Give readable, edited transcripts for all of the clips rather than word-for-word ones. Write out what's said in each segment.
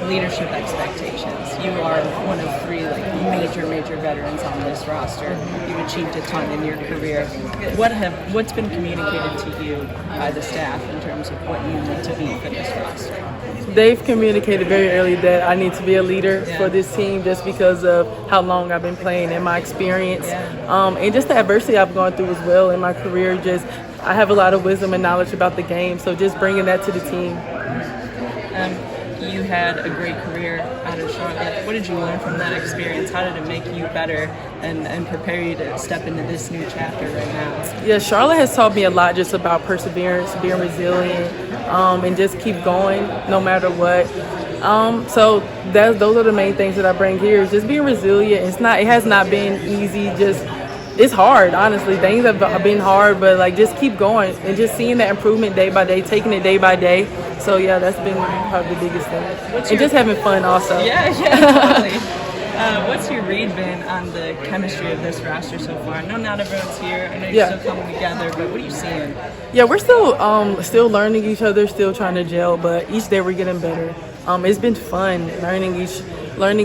leadership expectations. You are one of three major veterans on this roster. You've achieved a ton in your career. What's been communicated to you by the staff in terms of what you need to be for this roster? They've communicated very early that I need to be a leader for this team just because of how long I've been playing and my experience. And just the adversity I've gone through as well in my career. I have a lot of wisdom and knowledge about the game, so just bringing that to the team. You had a great career out of Charlotte. What did you learn from that experience? How did it make you better and prepare you to step into this new chapter right now? Yeah, Charlotte has taught me a lot just about perseverance, being resilient, and just keep going no matter what. So those are the main things that I bring here is just being resilient. It has not been easy. It's hard, honestly. Things have been hard, but just keep going and just seeing that improvement day by day, taking it day by day. So yeah, that's been probably the biggest thing. Just having fun also. Yeah, totally. What's your read been on the chemistry of this roster so far? I know not everyone's here. I know you're still coming together, but what are you seeing? Yeah, we're still learning each other, still trying to gel, but each day we're getting better. It's been fun learning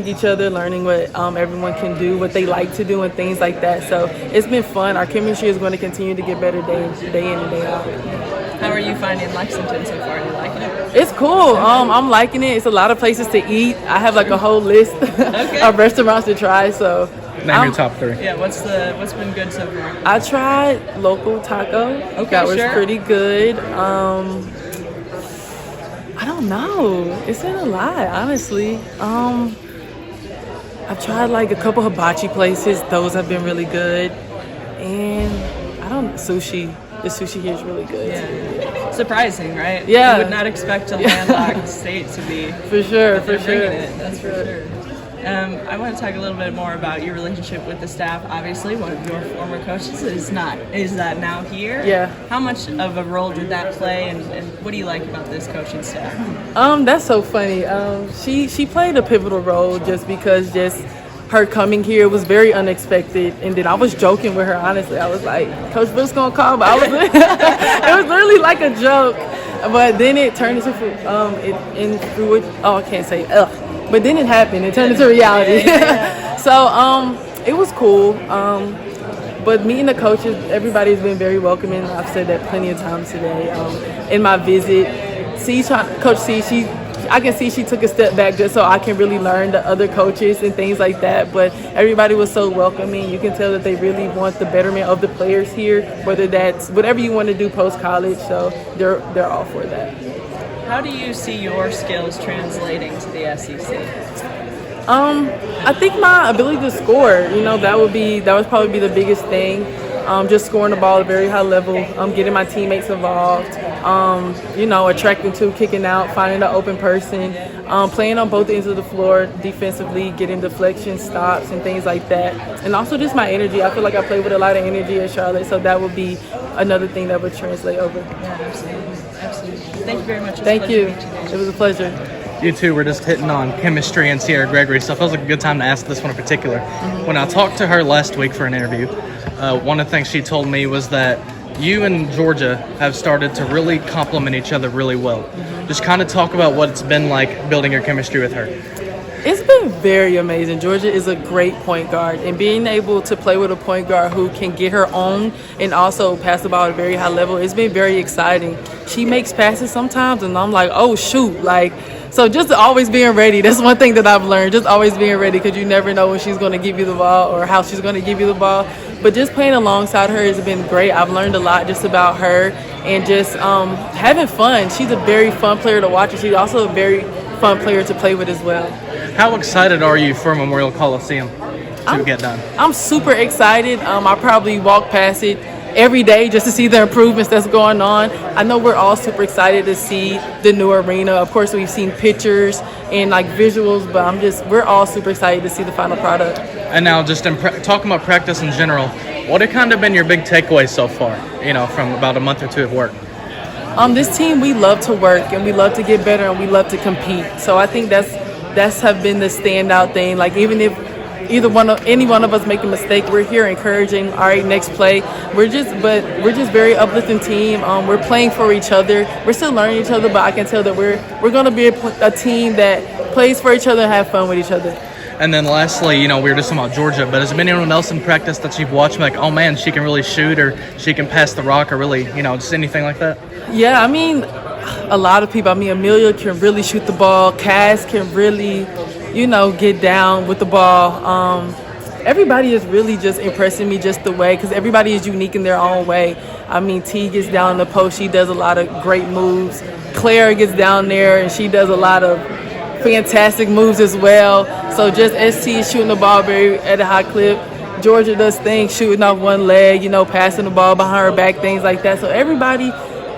each other, learning what everyone can do, what they like to do, and things like that. So it's been fun. Our chemistry is going to continue to get better day in and day out. How are you finding Lexington so far? Are you liking it? It's cool. I'm liking it. It's a lot of places to eat. I have a whole list of restaurants to try. So name your top three. Yeah, what's been good so far? I tried local taco. Okay, that was pretty good. I don't know. It's been a lot, honestly. I've tried a couple hibachi places. Those have been really good. And sushi. The sushi here is really good. Yeah. Surprising, right? Yeah. You would not expect a landlocked state to be. For sure. That's for sure. I want to talk a little bit more about your relationship with the staff. Obviously, one of your former coaches is that now here. Yeah. How much of a role did that play, and what do you like about this coaching staff? That's so funny. She played a pivotal role just because her coming here was very unexpected, and then I was joking with her. Honestly, I was like, "Coach Brooks gonna call," but it was literally like a joke. But then it turned into I can't say but then it happened. It turned into reality. So it was cool. But meeting the coaches, everybody's been very welcoming. I've said that plenty of times today. In my visit, Coach C, I can see she took a step back just so I can really learn the other coaches and things like that. But everybody was so welcoming. You can tell that they really want the betterment of the players here, whether that's whatever you want to do post-college. So they're all for that. How do you see your skills translating to the SEC? I think my ability to score, that would probably be the biggest thing. Just scoring the ball at a very high level, getting my teammates involved, attracting to, kicking out, finding the open person, playing on both ends of the floor defensively, getting deflections, stops, and things like that. And also just my energy. I feel like I play with a lot of energy at Charlotte, so that would be another thing that would translate over. Yeah, absolutely. Thank you very much. Thank you. It was a pleasure. You two were just hitting on chemistry and Sierra Gregory, so it feels like a good time to ask this one in particular. Mm-hmm. When I talked to her last week for an interview, one of the things she told me was that you and Georgia have started to really complement each other really well. Mm-hmm. Just kind of talk about what it's been like building your chemistry with her. It's been very amazing. Georgia is a great point guard, and being able to play with a point guard who can get her own and also pass the ball at a very high level, it's been very exciting. She makes passes sometimes, and I'm like, oh, shoot. So just always being ready. That's one thing that I've learned, just always being ready, because you never know when she's going to give you the ball or how she's going to give you the ball. But just playing alongside her has been great. I've learned a lot just about her and just having fun. She's a very fun player to watch, and she's also a very fun player to play with as well. How excited are you for Memorial Coliseum to get done? I'm super excited. I probably walk past it every day just to see the improvements that's going on. I know we're all super excited to see the new arena. Of course, we've seen pictures and visuals, but we're all super excited to see the final product. And now just talking about practice in general, what have kind of been your big takeaways so far, from about a month or two of work? This team, we love to work and we love to get better and we love to compete. So I think that's have been the standout thing. Even if any one of us make a mistake, we're here encouraging, all right, next play. We're just very uplifting team. We're playing for each other. We're still learning each other, but I can tell that we're going to be a team that plays for each other and have fun with each other. And then lastly, we were just talking about Georgia, but has there been anyone else in practice that you've watched like, oh man, she can really shoot, or she can pass the rock, or really, just anything like that? Yeah, I mean, a lot of people. I mean, Amelia can really shoot the ball. Cass can really, get down with the ball. Everybody is really just impressing me just the way, because everybody is unique in their own way. I mean, T gets down in the post. She does a lot of great moves. Clara gets down there, and she does a lot of fantastic moves as well. So just ST is shooting the ball at a high clip. Georgia does things, shooting off one leg, passing the ball behind her back, things like that. So everybody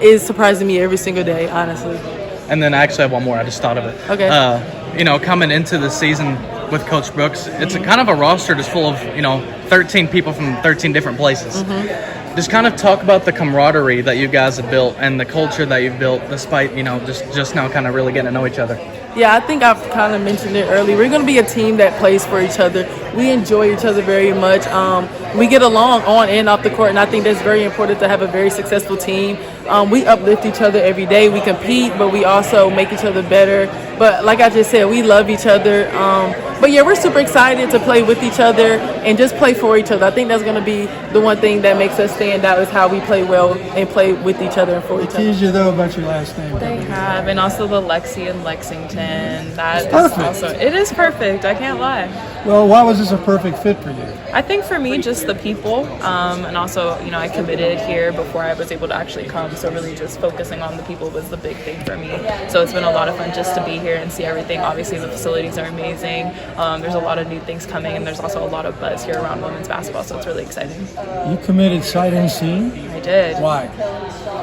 is surprising me every single day, honestly. And then I actually have one more. I just thought of it. Okay. Coming into the season with Coach Brooks, it's a kind of a roster just full of, 13 people from 13 different places. Mm-hmm. Just kind of talk about the camaraderie that you guys have built and the culture that you've built despite, just now kind of really getting to know each other. Yeah, I think I've kind of mentioned it earlier. We're going to be a team that plays for each other. We enjoy each other very much. We get along on and off the court, and I think that's very important to have a very successful team. We uplift each other every day. We compete, but we also make each other better. But like I just said, we love each other. But yeah, we're super excited to play with each other and just play for each other. I think that's going to be the one thing that makes us stand out, is how we play well and play with each other and for each other. Tease you though about your last name. They have, and also the Lexi in Lexington. That is perfect. also, it is perfect. I can't lie. Well, why was this a perfect fit for you? I think for me, just the people, and also, I committed here before I was able to actually come. So really, just focusing on the people was the big thing for me. So it's been a lot of fun just to be here and see everything. Obviously, the facilities are amazing. There's a lot of new things coming, and there's also a lot of buzz here around women's basketball. So it's really exciting. You committed sight unseen? I did. Why?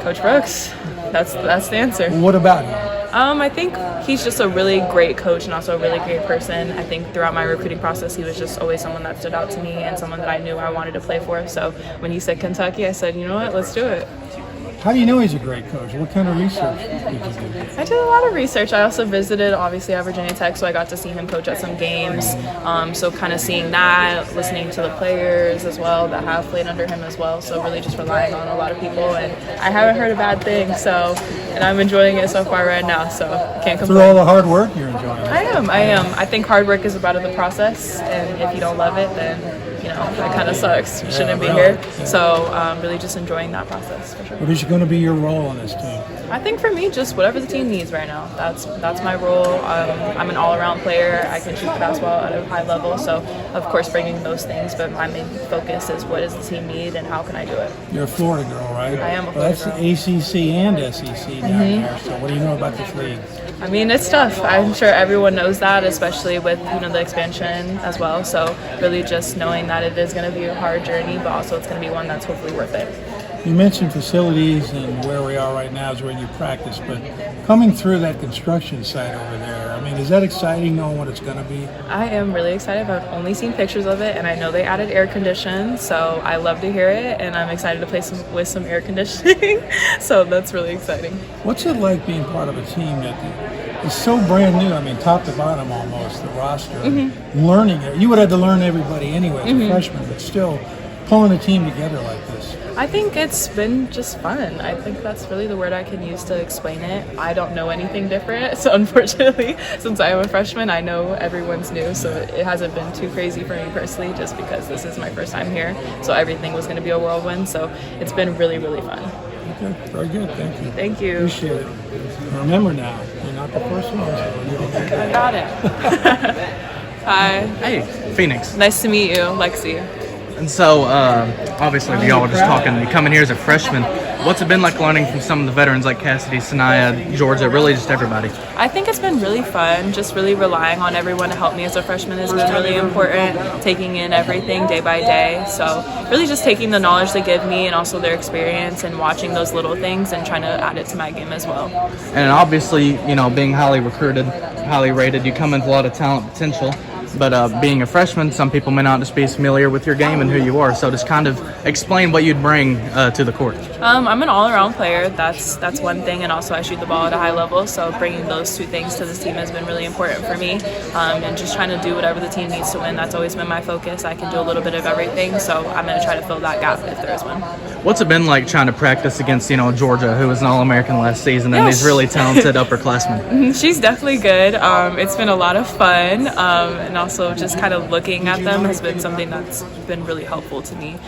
Coach Brooks. That's the answer. What about him? I think he's just a really great coach and also a really great person. I think throughout my recruiting process, he was just always someone that stood out to me and someone that I knew I wanted to play for. So when he said Kentucky, I said, you know what, let's do it. How do you know he's a great coach? What kind of research did you do? I did a lot of research. I also visited, obviously, at Virginia Tech, so I got to see him coach at some games. So kind of seeing that, listening to the players as well that have played under him as well. So really just relying on a lot of people. And I haven't heard a bad thing, and I'm enjoying it so far right now, so can't complain. Through all the hard work, you're enjoying it. I am. I think hard work is a part of the process, and if you don't love it, then that kind of sucks. You shouldn't be here. So really just enjoying that process for sure. What is going to be your role on this team? I think for me, just whatever the team needs right now. That's my role. I'm an all-around player. I can shoot the basketball at a high level. So of course bringing those things, but my main focus is what does the team need and how can I do it. You're a Florida girl, right? I am a Florida girl. That's girl. ACC and SEC down there. So what do you know about this league? I mean, it's tough. I'm sure everyone knows that, especially with the expansion as well. So really just knowing that it is going to be a hard journey, but also it's going to be one that's hopefully worth it. You mentioned facilities and where we are right now is where you practice, but coming through that construction site over there, I mean, is that exciting knowing what it's going to be? I am really excited. I've only seen pictures of it, and I know they added air conditioning, so I love to hear it, and I'm excited to play with some air conditioning, so that's really exciting. What's it like being part of a team that is so brand new, I mean, top to bottom almost, the roster, learning it? You would have to learn everybody anyway as a freshman, but still pulling a team together like this. I think it's been just fun. I think that's really the word I can use to explain it. I don't know anything different, so unfortunately, since I am a freshman, I know everyone's new, so it hasn't been too crazy for me personally, just because this is my first time here, so everything was going to be a whirlwind, so it's been really, really fun. Okay, very good. Thank you. Thank you. Appreciate it. Remember now, you're not the first one, so you're okay. I got it. Hi. Hey, Phoenix. Nice to meet you, Lexi. And so, obviously, we all were just talking. You come in here as a freshman. What's it been like learning from some of the veterans like Cassidy, Sanaya, Georgia, really just everybody? I think it's been really fun. Just really relying on everyone to help me as a freshman has been really important. Taking in everything day by day. So really just taking the knowledge they give me and also their experience and watching those little things and trying to add it to my game as well. And obviously, being highly recruited, highly rated, you come in with a lot of talent potential. But being a freshman, some people may not just be familiar with your game and who you are. So just kind of explain what you'd bring to the court. I'm an all-around player. That's one thing, and also I shoot the ball at a high level. So bringing those two things to this team has been really important for me, and just trying to do whatever the team needs to win. That's always been my focus. I can do a little bit of everything, so I'm going to try to fill that gap if there is one. What's it been like trying to practice against, Georgia, who was an All-American last season, and these really talented upperclassmen? She's definitely good. It's been a lot of fun, and also just kind of looking at them has been something that's been really helpful to me.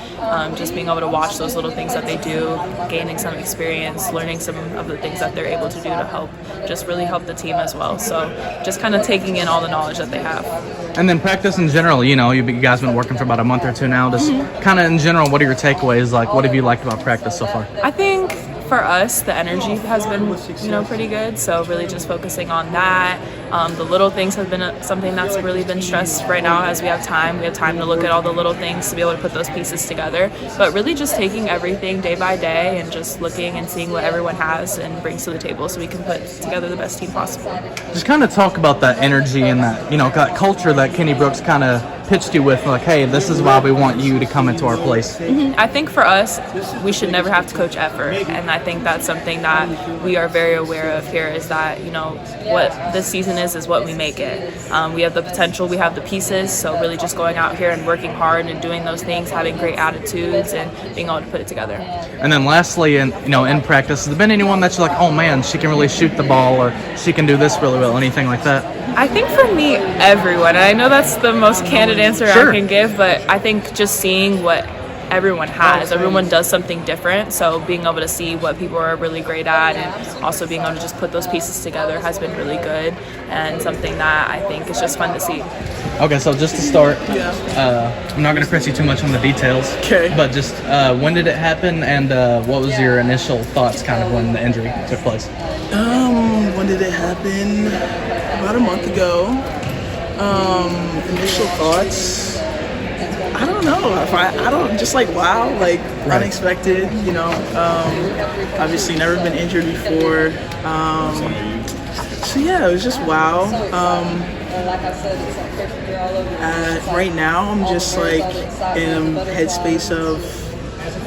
Just being able to watch those little things that they do, gaining some experience, learning some of the things that they're able to do to help, just really help the team as well. So just kind of taking in all the knowledge that they have. And then practice in general, you guys have been working for about a month or two now. Just kind of in general, what are your takeaways? Like, what have you liked about practice so far? I think for us, the energy has been, pretty good. So really just focusing on that. The little things have been something that's really been stressed right now as we have time. We have time to look at all the little things to be able to put those pieces together. But really just taking everything day by day and just looking and seeing what everyone has and brings to the table so we can put together the best team possible. Just kind of talk about that energy and that, that culture that Kenny Brooks kind of pitched you with, like, hey, this is why we want you to come into our place. I think for us, we should never have to coach effort, and I think that's something that we are very aware of here, is that, what this season is what we make it. We have the potential, we have the pieces, so really just going out here and working hard and doing those things, having great attitudes and being able to put it together. And then lastly, in practice, has there been anyone that you're like, oh man, she can really shoot the ball, or she can do this really well, anything like that? I think for me, everyone, and I know that's the most candid answer Sure. I can give, but I think just seeing what everyone has. Everyone does something different, so being able to see what people are really great at and also being able to just put those pieces together has been really good and something that I think is just fun to see. Okay, so just to start, I'm not going to press you too much on the details, but just when did it happen, and what was your initial thoughts kind of when the injury took place? When did it happen? About a month ago. Initial thoughts, I don't know. I don't, just like, wow, like unexpected, obviously never been injured before. So yeah, it was just wow. Right now I'm just like in a headspace of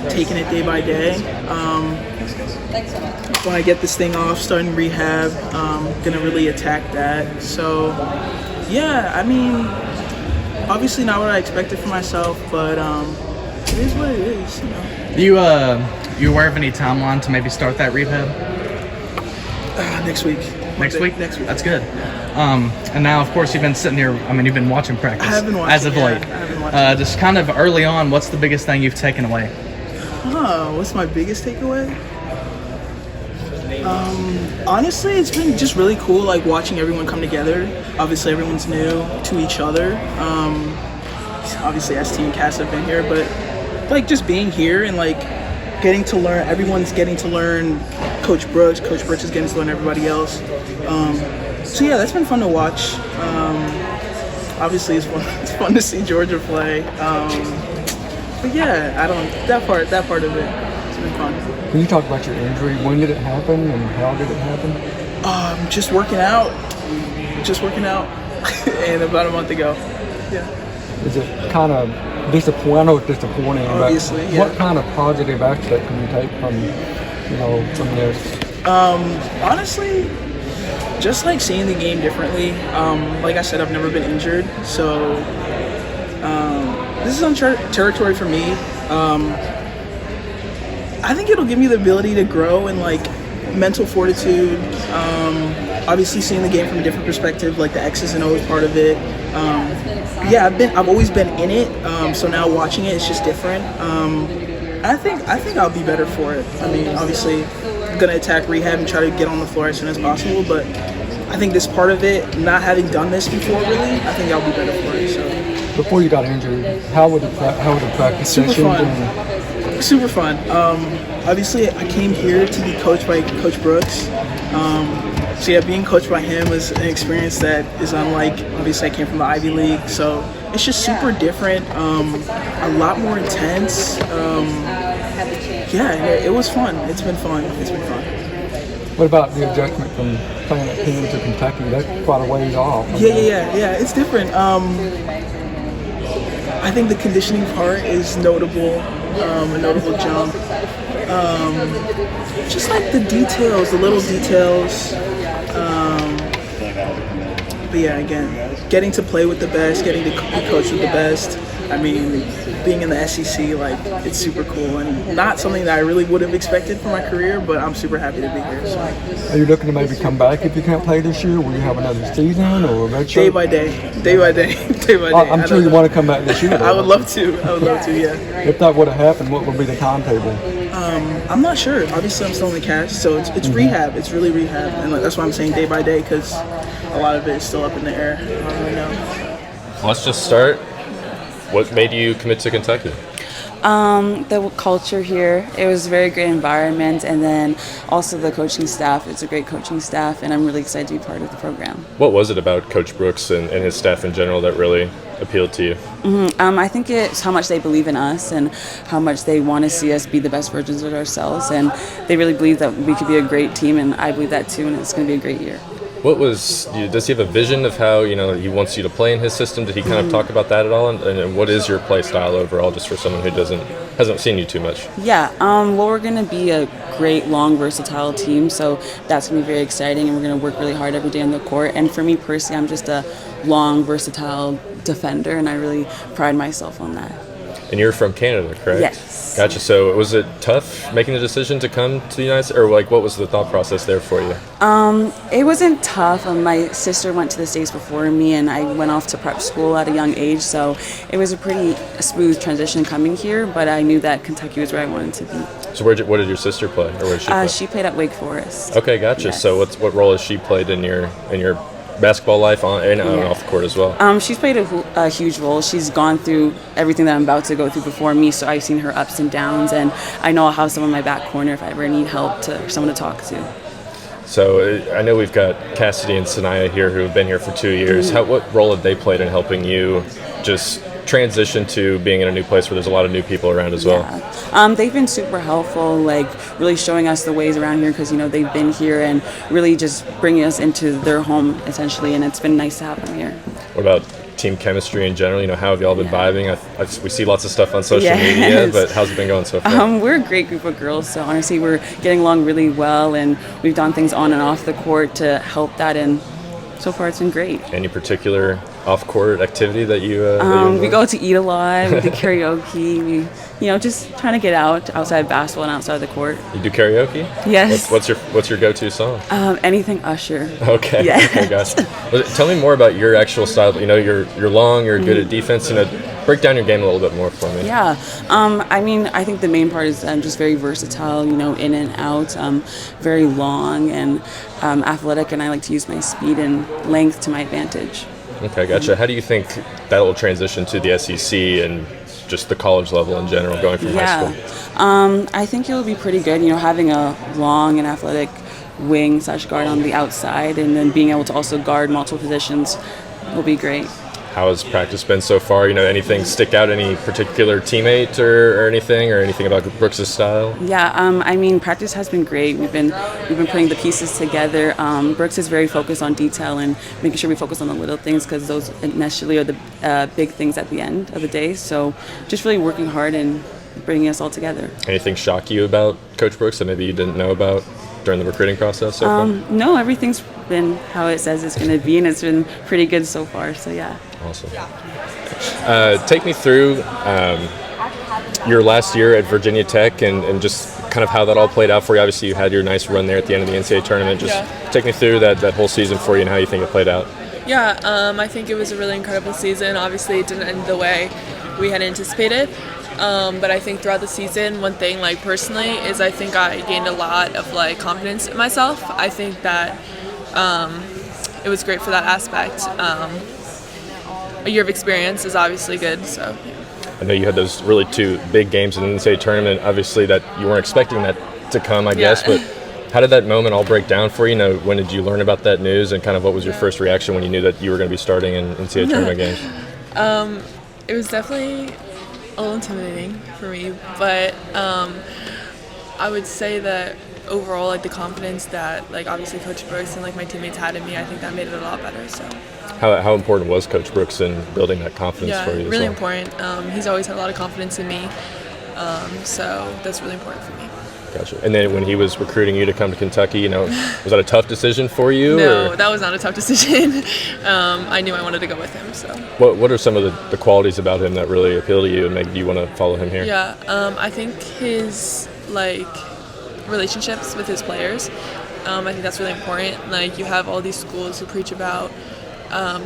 taking it day by day. When I get this thing off, starting rehab, gonna really attack that. So yeah, I mean, obviously not what I expected for myself, but it is what it is, You aware of any timeline to maybe start that rehab? Next week. Next week? Next week. That's good. And now, of course, you've been sitting here, you've been watching practice. I have been watching, as of late. I have been watching. Just kind of early on, what's the biggest thing you've taken away? What's my biggest takeaway? Honestly, it's been just really cool, like watching everyone come together. Obviously, everyone's new to each other. Obviously, ST and Cass have been here, but like just being here and like getting to learn. Everyone's getting to learn Coach Brooks. Coach Brooks is getting to learn everybody else. So yeah, that's been fun to watch. Obviously, it's fun to see Georgia play. But yeah, that part of it, it's been fun. Can you talk about your injury? When did it happen and how did it happen? Just working out, and about a month ago. Yeah. Is it kind of disappointing? I know it's disappointing, Obviously, but yeah. what kind of positive aspect can you take from this? Honestly, just like seeing the game differently. Like I said, I've never been injured, so this is uncharted territory for me. I think it'll give me the ability to grow in like mental fortitude. Obviously, seeing the game from a different perspective, like the X's and O's part of it. Yeah, I've always been in it. So now watching it, it's just different. I think I'll be better for it. I mean, obviously, I'm gonna attack rehab and try to get on the floor as soon as possible. But I think this part of it, not having done this before, really, I think I'll be better for it. So Before you got injured, how would the practice super sessions fun. and Super fun. Obviously, I came here to be coached by Coach Brooks. So yeah, being coached by him was an experience that is unlike. Obviously, I came from the Ivy League, so it's just super different. A lot more intense. Yeah, it was fun. It's been fun. What about the adjustment from playing at Penn to Kentucky? That's quite a ways off. Yeah. It's different. I think the conditioning part is notable, a notable jump. Just like the details, the little details. But yeah, again, getting to play with the best, getting to be coached with the best. I mean, being in the SEC, like, it's super cool and not something that I really would have expected for my career, but I'm super happy to be here. So. Are you looking to maybe come back if you can't play this year? Will you have another season or a red shirt? Day by day. I'm sure you want to come back this year. I would love to, yeah. If that would have happened, what would be the timetable? I'm not sure. Obviously, I'm still in the cast, so it's rehab. It's really rehab, and like, that's why I'm saying day by day, because a lot of it is still up in the air. I don't really know. Let's just start. What made you commit to Kentucky? The culture here, it was a very great environment, and then also the coaching staff. It's a great coaching staff, and I'm really excited to be part of the program. What was it about Coach Brooks and his staff in general that really appealed to you? I think it's how much they believe in us and how much they want to see us be the best versions of ourselves, and they really believe that we could be a great team, and I believe that too, and it's going to be a great year. Does he have a vision of how he wants you to play in his system? Did he kind of talk about that at all? And what is your play style overall, just for someone who hasn't seen you too much? Yeah, well, we're going to be a great, long, versatile team, so that's going to be very exciting, and we're going to work really hard every day on the court. And for me personally, I'm just a long, versatile defender, and I really pride myself on that. And you're from Canada, correct? Yes. Gotcha. So was it tough making the decision to come to the United States, or like what was the thought process there for you? It wasn't tough. My sister went to the States before me, and I went off to prep school at a young age, so it was a pretty smooth transition coming here, but I knew that Kentucky was where I wanted to be. So what did your sister play, or where did she play? She played at Wake Forest. Okay, gotcha. Yes. So what role has she played in your basketball life on and off the court as well? She's played a huge role. She's gone through everything that I'm about to go through before me, so I've seen her ups and downs, and I know I'll have someone in my back corner if I ever need help, someone to talk to. So I know we've got Cassidy and Sanaya here who have been here for 2 years. What role have they played in helping you just transition to being in a new place where there's a lot of new people around as well? Yeah. They've been super helpful, like really showing us the ways around here, because they've been here and really just bringing us into their home essentially, and it's been nice to have them here. What about team chemistry in general? How have y'all been vibing? We see lots of stuff on social media, but how's it been going so far? We're a great group of girls, so honestly we're getting along really well, and we've done things on and off the court to help that, and so far it's been great. Any particular off-court activity that you we go to eat a lot, we do karaoke, we just trying to get outside basketball and outside the court. You do karaoke? Yes. What's your go-to song? Anything Usher. Okay. Yes. Okay, gotcha. Well, tell me more about your actual style. You're long, you're good at defense. Break down your game a little bit more for me. Yeah. I think the main part is I'm just very versatile, in and out, very long and athletic, and I like to use my speed and length to my advantage. Okay, gotcha. How do you think that will transition to the SEC and just the college level in general, going from high school? I think it'll be pretty good, having a long and athletic wing / guard on the outside, and then being able to also guard multiple positions will be great. How has practice been so far? Anything stick out? Any particular teammate or anything about Brooks' style? Yeah, practice has been great. We've been putting the pieces together. Brooks is very focused on detail and making sure we focus on the little things, because those initially are the big things at the end of the day. So just really working hard and bringing us all together. Anything shock you about Coach Brooks that maybe you didn't know about during the recruiting process so far? No, everything's been how it says it's going to be, and it's been pretty good so far. So yeah. Awesome. Take me through your last year at Virginia Tech and just kind of how that all played out for you. Obviously, you had your nice run there at the end of the NCAA tournament. Just take me through that whole season for you and how you think it played out. Yeah, I think it was a really incredible season. Obviously, it didn't end the way we had anticipated. But I think throughout the season, one thing, personally, is I think I gained a lot of, confidence in myself. I think that it was great for that aspect. A year of experience is obviously good, so. I know you had those really two big games in the NCAA tournament. Obviously, that you weren't expecting that to come, I guess, but how did that moment all break down for you? When did you learn about that news, and kind of what was your first reaction when you knew that you were going to be starting in NCAA tournament games? It was definitely a little intimidating for me, but I would say that overall, like the confidence that like obviously Coach Brooks and like my teammates had in me, I think that made it a lot better. So How important was Coach Brooks in building that confidence yeah, for you? really as well? important. He's always had a lot of confidence in me, so that's really important for me. Gotcha. And then when he was recruiting you to come to Kentucky, was that a tough decision for you? No, or? that was not a tough decision. I knew I wanted to go with him. So What are some of the qualities about him that really appeal to you and make you want to follow him here? yeah, I think his like relationships with his players. I think that's really important. Like you have all these schools who preach about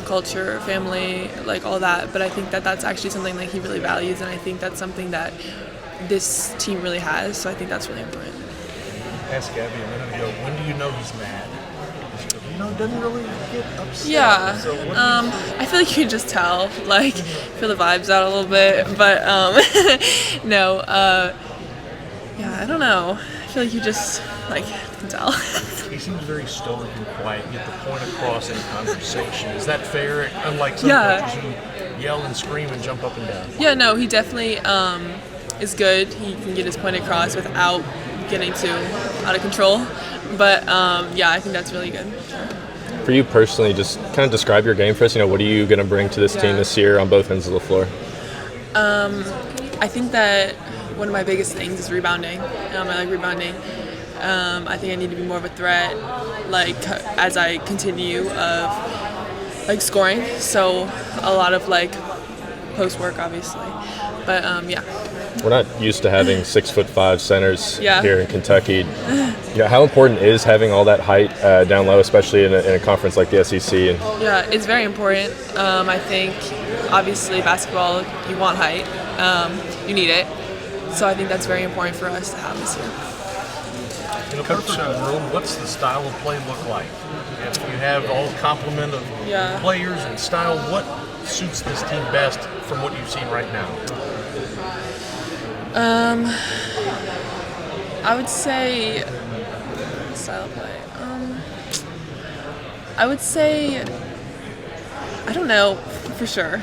culture, family, like all that, but I think that that's actually something that he really values, and I think that's something that this team really has. So I think that's really important. Asked Gabby a minute ago, when do you know he's mad? Doesn't really get upset. Yeah, So what do you I feel like you can just tell, like feel the vibes out a little bit, but no, yeah, I don't know. I feel like you just like can tell. He seems very stoic and quiet, get the point across in conversation. Is that fair? Unlike some coaches who yell and scream and jump up and down. Yeah, no, he definitely is good. He can get his point across without getting too out of control. But yeah, I think that's really good. For you personally, just kind of describe your game for us. What are you going to bring to this team this year on both ends of the floor? I think that one of my biggest things is rebounding. I like rebounding. I think I need to be more of a threat, like as I continue of like scoring. So a lot of like post work, obviously. But yeah. We're not used to having 6'5" centers Yeah. here in Kentucky. How important is having all that height down low, especially in a conference like the SEC? Yeah, it's very important. I think obviously basketball, you want height, you need it. So I think that's very important for us to have this year. In a perfect world, what's the style of play look like? If you have all complement of players and style, what suits this team best from what you've seen right now? I would say style of play. I would say I don't know for sure.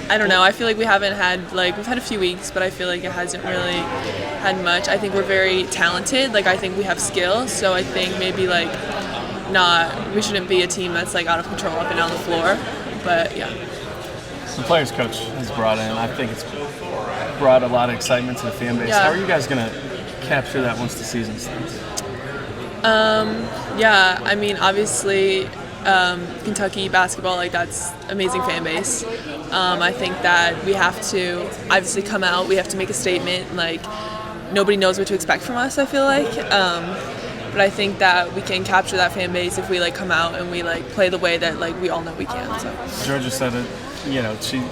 I don't know. I feel like we haven't had we've had a few weeks, but I feel like it hasn't really had much. I think we're very talented. I think we have skill, so I think maybe we shouldn't be a team that's out of control up and down the floor. But yeah. The players coach has brought in, I think it's brought a lot of excitement to the fan base. Yeah. How are you guys going to capture that once the season starts? Yeah, I mean, obviously, Kentucky basketball, that's amazing fan base. I think that we have to obviously come out, we have to make a statement, nobody knows what to expect from us, I feel like. But I think that we can capture that fan base if we come out and we play the way that we all know we can. So. Georgia said it, she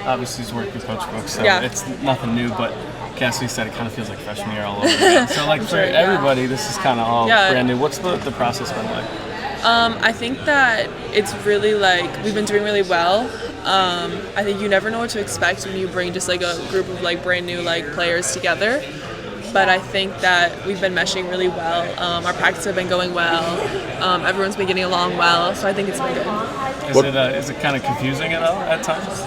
obviously has worked with Coach Brooks, so Yeah. it's nothing new, but Cassidy said it kind of feels like freshman year all over again. So for everybody, this is kind of all brand new. What's the process been like? I think that it's really we've been doing really well. I think you never know what to expect when you bring just a group of brand new players together. But I think that we've been meshing really well. Our practices have been going well. Everyone's been getting along well, so I think it's been good. Is it kind of confusing at all at times?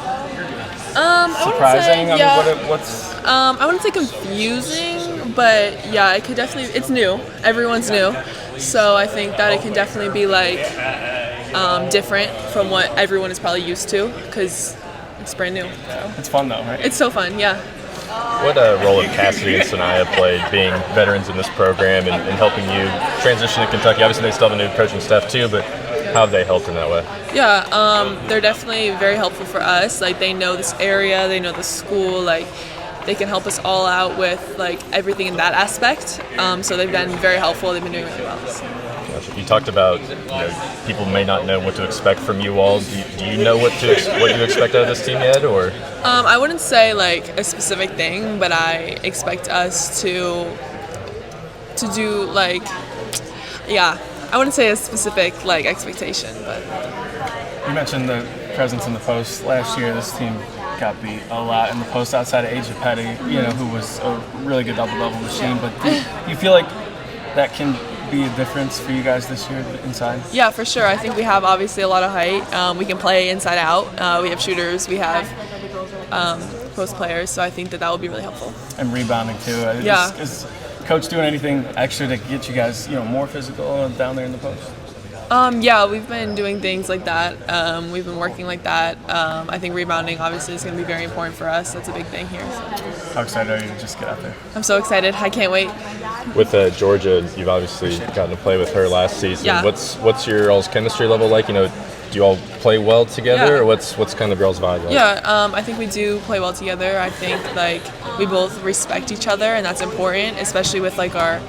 Surprising? I wouldn't say confusing, but yeah, it could definitely. It's new. Everyone's new, so I think that it can definitely be different from what everyone is probably used to because it's brand new. So. It's fun though, right? It's so fun, yeah. What role have Cassidy and Sanaya played being veterans in this program and helping you transition to Kentucky? Obviously, they still have a new coaching staff too, but how have they helped in that way? Yeah, they're definitely very helpful for us. They know this area, they know the school, they can help us all out with everything in that aspect. So they've been very helpful. They've been doing really well. So. Gotcha. You talked about people may not know what to expect from you all. Do you know what you expect out of this team yet, or? I wouldn't say a specific thing, but I expect us to do I wouldn't say a specific expectation, but. You mentioned the presence in the post. Last year, this team got beat a lot in the post outside of Asia Petty, who was a really good double-double machine. But do you feel like that can be a difference for you guys this year inside? Yeah, for sure. I think we have obviously a lot of height. We can play inside out. We have shooters. We have post players. So I think that will be really helpful. And rebounding too. Yeah. Is coach doing anything extra to get you guys, more physical down there in the post? Yeah, we've been doing things like that. We've been working like that. I think rebounding obviously is going to be very important for us. That's a big thing here. So. How excited are you to just get out there? I'm so excited. I can't wait. With Georgia, you've obviously gotten to play with her last season. Yeah. What's your all's chemistry level like? Do you all play well together, or what's kind of y'all's vibe like? Yeah, I think we do play well together. I think we both respect each other, and that's important, especially with our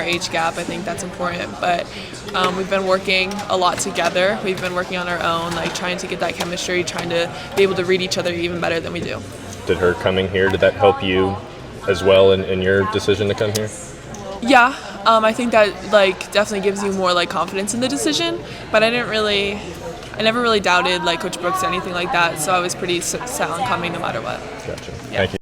age gap. I think that's important. But we've been working a lot together. We've been working on our own, trying to get that chemistry, trying to be able to read each other even better than we do. Did her coming here, did that help you as well in your decision to come here? Yeah, I think that definitely gives you more confidence in the decision. But I never really doubted Coach Brooks or anything like that. So I was pretty set on coming no matter what. Gotcha. Yeah. Thank you.